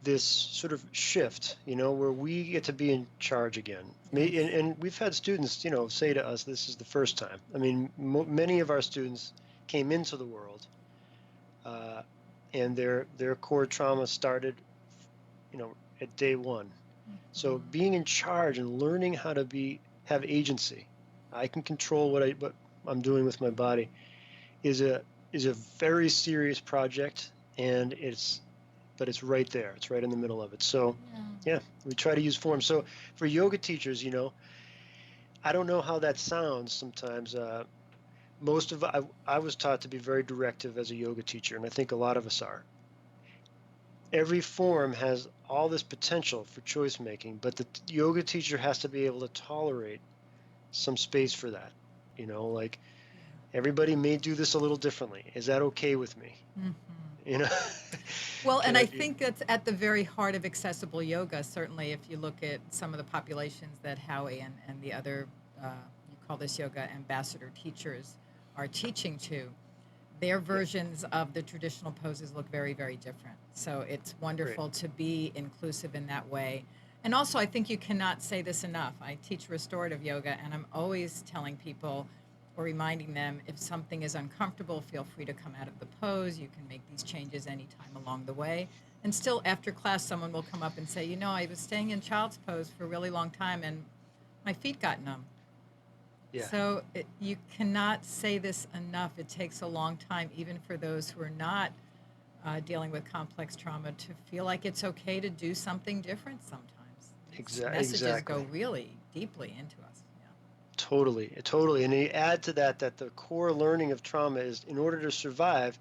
this sort of shift, where we get to be in charge again. Yes. And we've had students, say to us, this is the first time. I mean, many of our students came into the world, and their core trauma started, at day one. So being in charge and learning how to have agency, I can control what I'm doing with my body, is a very serious project, and it's right there. It's right in the middle of it. So yeah, we try to use form. So for yoga teachers, I don't know how that sounds sometimes. I was taught to be very directive as a yoga teacher, and I think a lot of us are. Every form has all this potential for choice making, but the yoga teacher has to be able to tolerate some space for that. Like everybody may do this a little differently. Is that okay with me? You know? Well, and I think that's at the very heart of accessible yoga. Certainly, if you look at some of the populations that Howie and the other, you call this yoga ambassador teachers, are teaching to, their versions of the traditional poses look very, very different. So it's wonderful to be inclusive in that way. And also, I think you cannot say this enough. I teach restorative yoga, and I'm always telling people or reminding them, if something is uncomfortable, feel free to come out of the pose. You can make these changes anytime along the way. And still, after class, someone will come up and say, I was staying in child's pose for a really long time, and my feet got numb. Yeah. So you cannot say this enough. It takes a long time, even for those who are not dealing with complex trauma, to feel like it's okay to do something different sometimes. These messages go really deeply into us. Totally. And you add to that the core learning of trauma is, in order to survive,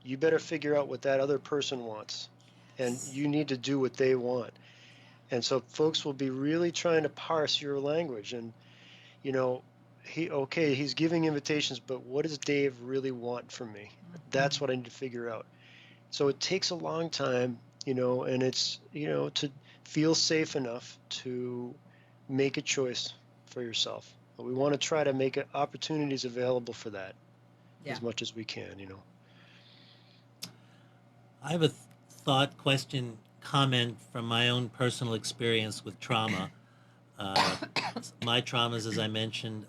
you better figure out what that other person wants, and you need to do what they want. And so folks will be really trying to parse your language, and he's giving invitations, but what does Dave really want from me? That's what I need to figure out. So it takes a long time, and it's, to feel safe enough to make a choice for yourself. But we want to try to make opportunities available for that as much as we can, I have a thought, question, comment from my own personal experience with trauma. My traumas, as I mentioned,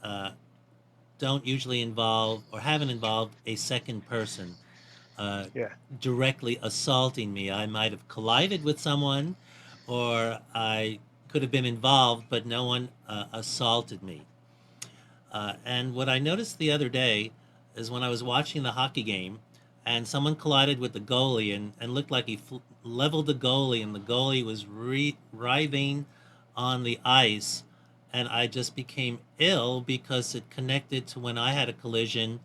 don't usually involve or haven't involved a second person directly assaulting me. I might have collided with someone, or I could have been involved, but no one assaulted me. And what I noticed the other day is when I was watching the hockey game, and someone collided with the goalie and looked like he leveled the goalie, and the goalie was writhing on the ice, and I just became ill because it connected to when I had a collision,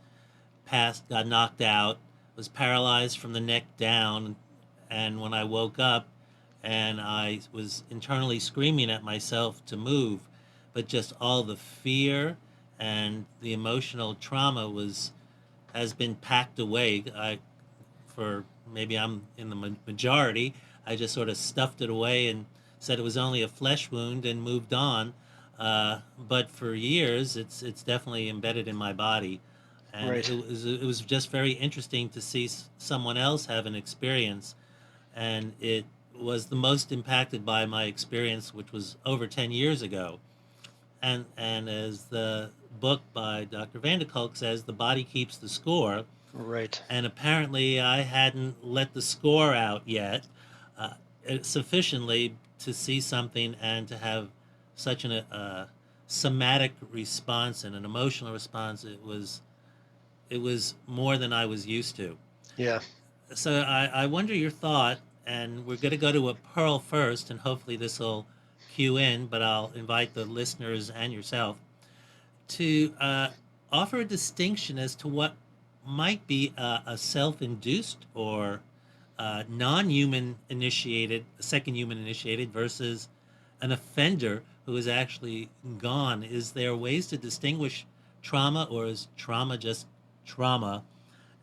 got knocked out, was paralyzed from the neck down, and when I woke up, and I was internally screaming at myself to move, but just all the fear and the emotional trauma has been packed away. For maybe I'm in the majority, I just sort of stuffed it away and said it was only a flesh wound and moved on. But for years, it's definitely embedded in my body, and it was just very interesting to see someone else have an experience, and it was the most impacted by my experience, which was over 10 years ago. And as the book by Dr. Van der Kolk says, the body keeps the score. Right. And apparently I hadn't let the score out yet sufficiently to see something and to have such a somatic response and an emotional response. it was more than I was used to. Yeah. So I wonder your thought, and we're going to go to a pearl first, and hopefully this will cue in, but I'll invite the listeners and yourself to offer a distinction as to what might be a self induced or non human initiated, second human initiated versus an offender who is actually gone. Is there ways to distinguish trauma, or is trauma just trauma?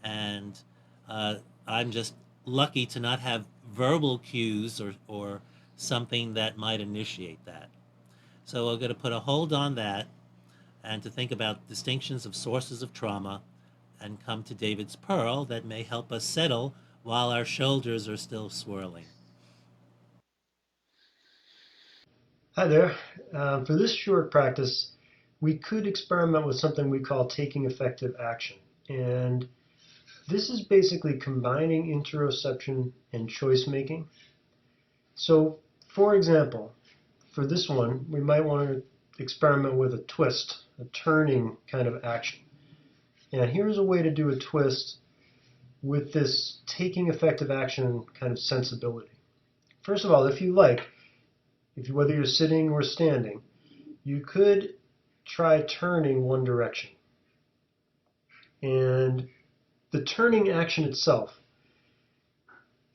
And uh, I'm just lucky to not have verbal cues or something that might initiate that. So we're going to put a hold on that and to think about distinctions of sources of trauma and come to David's pearl that may help us settle while our shoulders are still swirling. Hi there. For this short practice, we could experiment with something we call taking effective action. And this is basically combining interoception and choice making. So, for example, for this one, we might want to experiment with a twist, a turning kind of action. And here's a way to do a twist with this taking effective action kind of sensibility. First of all, if you like, whether you're sitting or standing, you could try turning one direction. And the turning action itself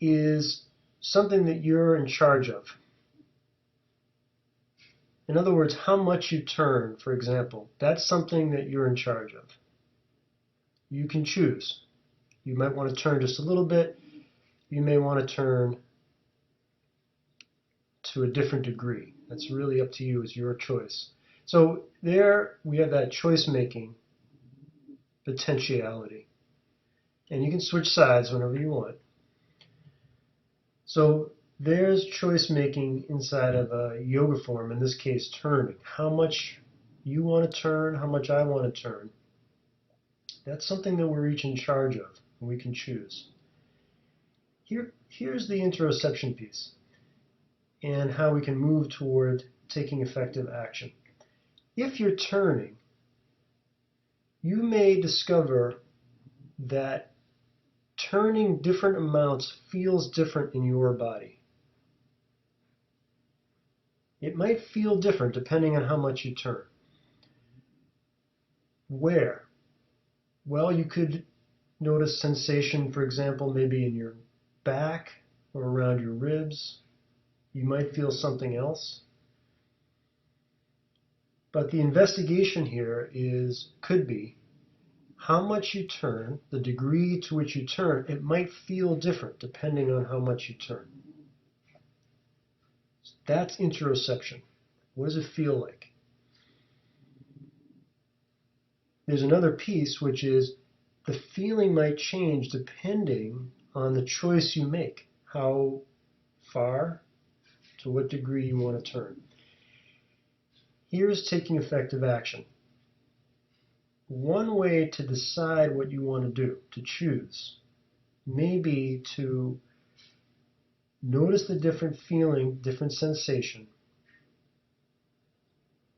is something that you're in charge of. In other words, how much you turn, for example, that's something that you're in charge of. You can choose. You might want to turn just a little bit. You may want to turn to a different degree. That's really up to you. It's your choice. So there we have that choice-making potentiality. And you can switch sides whenever you want. So there's choice-making inside of a yoga form, in this case turning. How much you want to turn, how much I want to turn. That's something that we're each in charge of, and we can choose. Here's the interoception piece and how we can move toward taking effective action. If you're turning, you may discover that turning different amounts feels different in your body. It might feel different depending on how much you turn. Where? Well, you could notice sensation, for example, maybe in your back or around your ribs. You might feel something else. But the investigation here could be how much you turn, the degree to which you turn. It might feel different depending on how much you turn. That's interoception. What does it feel like? There's another piece, which is the feeling might change depending on the choice you make. How far, to what degree you want to turn. Here's taking effective action. One way to decide what you want to do, to choose, may be to notice the different feeling, different sensation,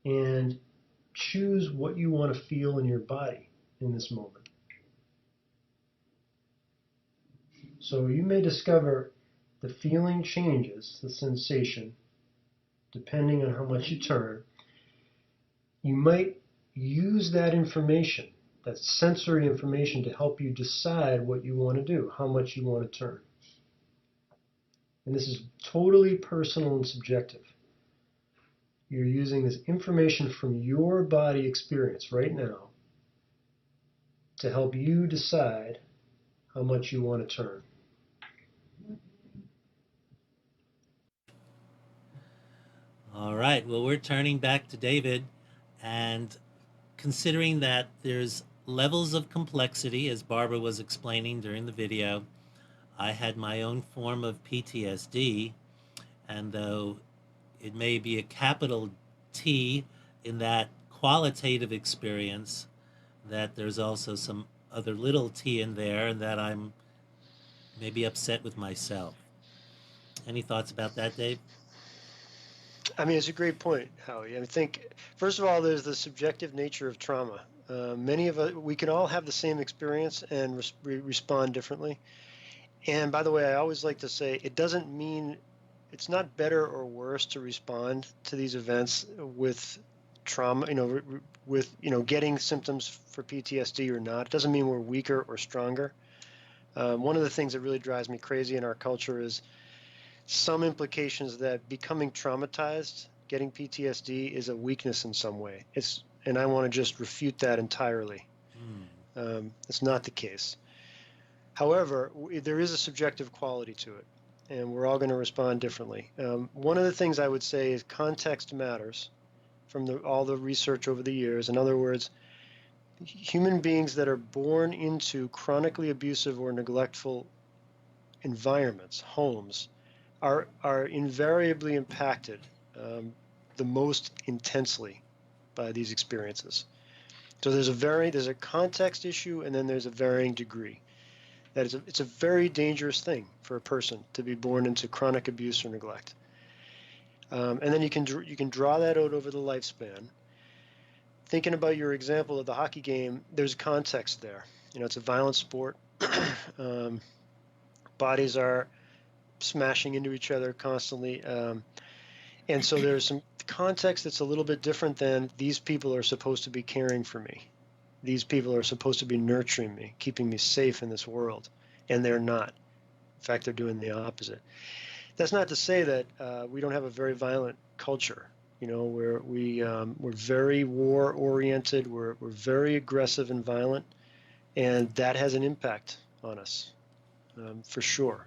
and choose what you want to feel in your body in this moment. So you may discover the feeling changes, the sensation, depending on how much you turn. You might use that information, that sensory information, to help you decide what you want to do, how much you want to turn. And this is totally personal and subjective. You're using this information from your body experience right now to help you decide how much you want to turn. All right. Well, we're turning back to David and considering that there's levels of complexity, as Barbara was explaining during the video. I had my own form of PTSD, and though it may be a capital T in that qualitative experience, that there's also some other little t in there, and that I'm maybe upset with myself. Any thoughts about that, Dave? I mean, it's a great point, Howie. I think, first of all, there's the subjective nature of trauma. Many of us, we can all have the same experience and respond differently. And by the way, I always like to say it doesn't mean it's not better or worse to respond to these events with trauma, with getting symptoms for PTSD or not. It doesn't mean we're weaker or stronger. One of the things that really drives me crazy in our culture is some implications that becoming traumatized, getting PTSD, is a weakness in some way. And I want to just refute that entirely. It's not the case. However, there is a subjective quality to it, and we're all going to respond differently. One of the things I would say is context matters from all the research over the years. In other words, human beings that are born into chronically abusive or neglectful environments, homes, are invariably impacted the most intensely by these experiences. So there's a context issue, and then there's a varying degree. It's a very dangerous thing for a person to be born into chronic abuse or neglect. And then you can draw that out over the lifespan. Thinking about your example of the hockey game, there's context there. It's a violent sport. Bodies are smashing into each other constantly. And so there's some context that's a little bit different than these people are supposed to be caring for me. These people are supposed to be nurturing me, keeping me safe in this world, and they're not. In fact, they're doing the opposite. That's not to say that we don't have a very violent culture. Where we're very war-oriented, we're very aggressive and violent, and that has an impact on us, for sure.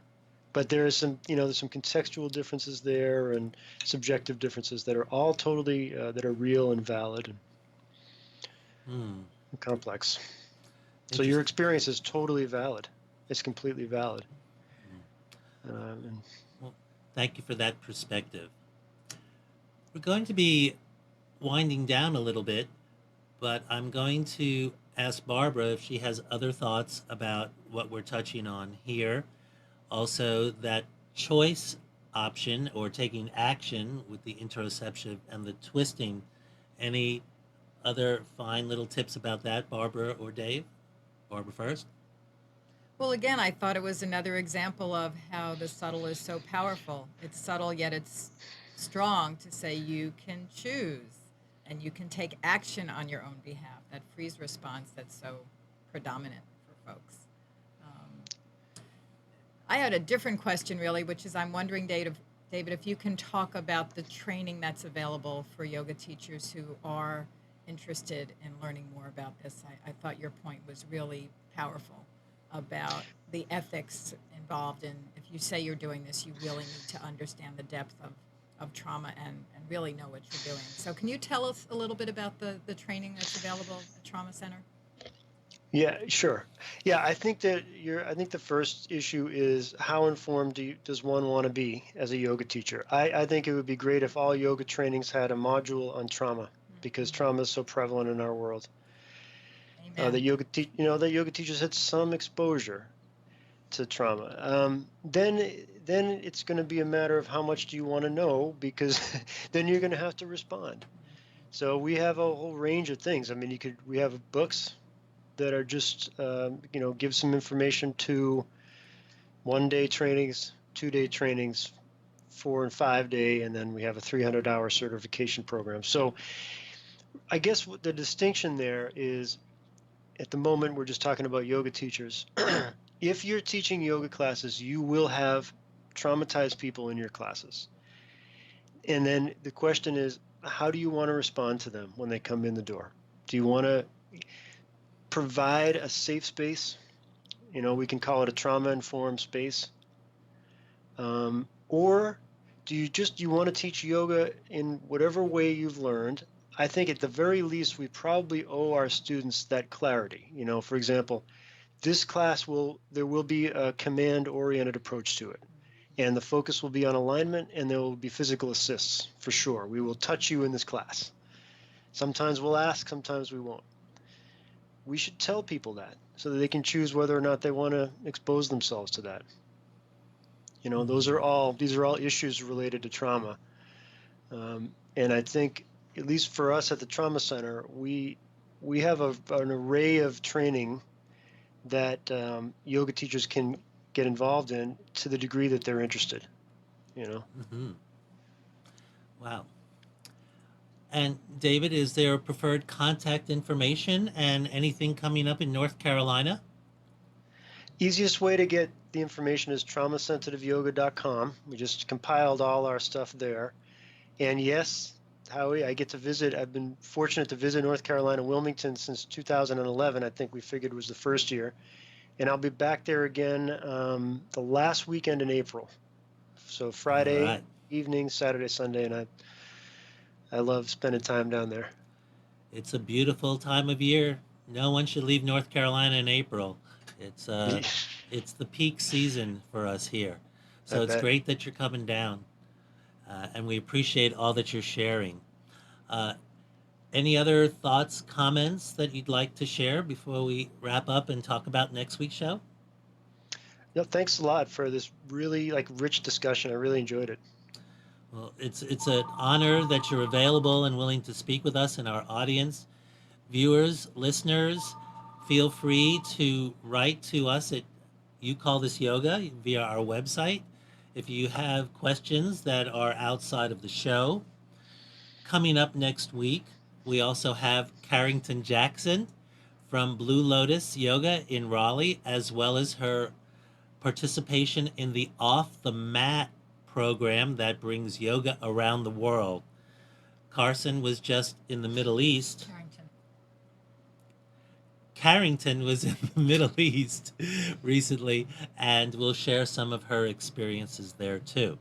But there's some contextual differences there and subjective differences that are all totally that are real and valid and complex. So your experience is totally valid. It's completely valid. Well, thank you for that perspective. We're going to be winding down a little bit, but I'm going to ask Barbara if she has other thoughts about what we're touching on here. Also, that choice option or taking action with the interoception and the twisting. Any other fine little tips about that, Barbara or Dave? Barbara first. Well, again, I thought it was another example of how the subtle is so powerful. It's subtle, yet it's strong to say you can choose and you can take action on your own behalf. That freeze response that's so predominant for folks. I had a different question, really, which is I'm wondering, David, if you can talk about the training that's available for yoga teachers who are interested in learning more about this. I thought your point was really powerful about the ethics involved in, if you say you're doing this, you really need to understand the depth of trauma and really know what you're doing. So can you tell us a little bit about the training that's available at Trauma Center? Yeah, sure. Yeah, I think the first issue is how informed does one want to be as a yoga teacher? I think it would be great if all yoga trainings had a module on trauma, because trauma is so prevalent in our world. That yoga teachers had some exposure to trauma. Then it's going to be a matter of how much do you want to know, because then you're going to have to respond. So we have a whole range of things. I mean, we have books that are just give some information to 1-day trainings, 2-day trainings, 4 and 5-day, and then we have a 300-hour certification program. So I guess what the distinction there is, at the moment we're just talking about yoga teachers. If you're teaching yoga classes, you will have traumatized people in your classes. And then the question is, how do you want to respond to them when they come in the door? Do you want to provide a safe space? We can call it a trauma-informed space. Or do you want to teach yoga in whatever way you've learned? I think at the very least, we probably owe our students that clarity. For example, this class there will be a command-oriented approach to it. And the focus will be on alignment, and there will be physical assists, for sure. We will touch you in this class. Sometimes we'll ask, sometimes we won't. We should tell people that so that they can choose whether or not they want to expose themselves to that. These are all issues related to trauma. And I think, at least for us at the Trauma Center, we we have an array of training that yoga teachers can get involved in to the degree that they're interested. Hmm. Wow. And David, is there preferred contact information and anything coming up in North Carolina? Easiest way to get the information is traumasensitiveyoga.com. We just compiled all our stuff there. And yes, Howie, I get to visit. I've been fortunate to visit North Carolina, Wilmington since 2011. I think we figured was the first year. And I'll be back there again the last weekend in April. So All Friday right. evening, Saturday, Sunday, and I love spending time down there. It's a beautiful time of year. No one should leave North Carolina in April. It's it's the peak season for us here. I So it's bet. great that you're coming down. And we appreciate all that you're sharing. Uh, any other thoughts, comments that you'd like to share before we wrap up and talk about next week's show? No, thanks a lot for this really rich discussion. I really enjoyed it. Well, it's an honor that you're available and willing to speak with us and our audience. Viewers, listeners, feel free to write to us at You Call This Yoga via our website. If you have questions that are outside of the show, coming up next week, we also have Carrington Jackson from Blue Lotus Yoga in Raleigh, as well as her participation in the Off the Mat program that brings yoga around the world. Carson was just in the Middle East. Carrington was in the Middle East recently, and will share some of her experiences there too.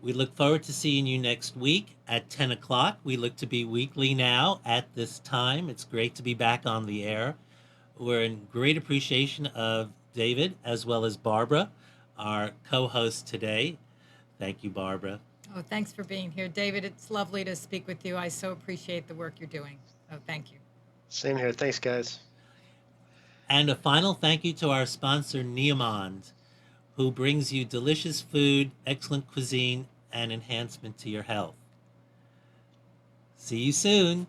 We look forward to seeing you next week at 10 o'clock. We look to be weekly now at this time. It's great to be back on the air. We're in great appreciation of David as well as Barbara, our co-host today. Thank you, Barbara. Oh, thanks for being here, David. It's lovely to speak with you. I so appreciate the work you're doing. Oh, thank you. Same here. Thanks, guys. And a final thank you to our sponsor, Neomond, who brings you delicious food, excellent cuisine, and enhancement to your health. See you soon.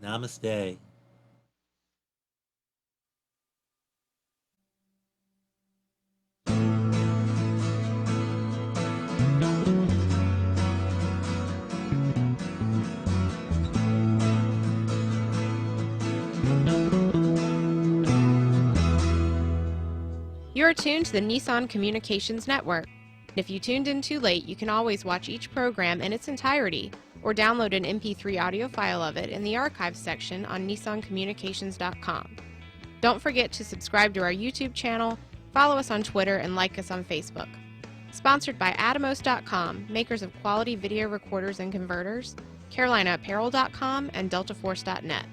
Namaste. You're tuned to the Nissan Communications Network. If you tuned in too late, you can always watch each program in its entirety or download an MP3 audio file of it in the archives section on nissancommunications.com. Don't forget to subscribe to our YouTube channel, follow us on Twitter, and like us on Facebook. Sponsored by Atomos.com, makers of quality video recorders and converters, CarolinaApparel.com, and DeltaForce.net.